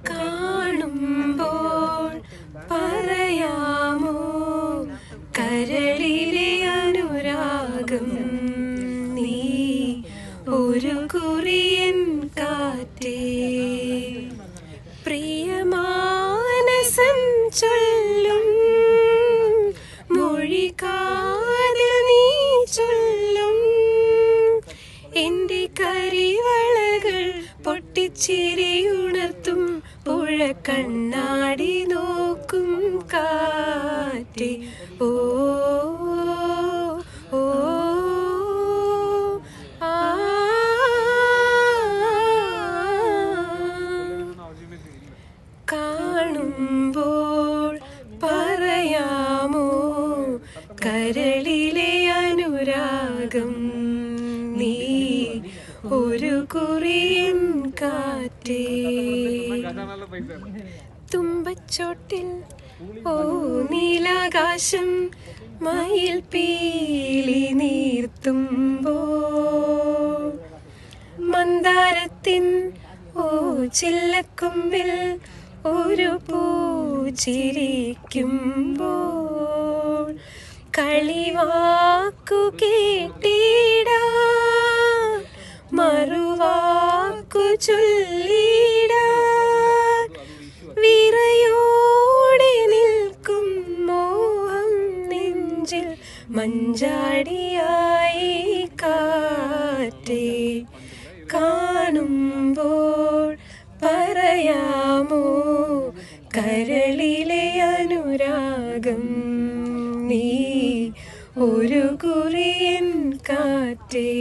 കാണുമ്പോൾ പറയാമോ കരളിലെ അനുരാഗം, നീ ഒരു കുറിയൻ കാറ്റേ. പ്രിയമാനസം ചൊല്ലും മൊഴി കാതിൽ നീ ചൊല്ലും, എൻ്റെ കരിവളകൾ പൊട്ടിച്ചിരിയുണർത്തും പുഴ കണ്ണാടി നോക്കും കാറ്റേ. ഓ ഓ ആ കാണുമ്പോൾ പറയാമോ കരളിലെ അനുരാഗം, നീ ഒരു കുറിയൻ കാറ്റേ. തുമ്പച്ചോട്ടിൽ ഓ നീലാകാശം മയിൽ പീലി നീർത്തുമ്പോൾ, മന്ദാരത്തിൻ ഓ ചില്ലക്കൊമ്പിൽ ഒരു പൂച്ചിരിക്കുമ്പോൾ, കളിവാക്കു കേട്ടിടാൻ മറുവാക്കു ചൊല്ലിടാൻ, വിറയോടെ നിൽക്കും മോഹം നെഞ്ചിൽ മഞ്ചാടിയായി കാറ്റേ. കാണുമ്പോൾ പറയാമോ കരളിലെ അനുരാഗം, നീ ഒരു കുറിയൻ കാറ്റേ.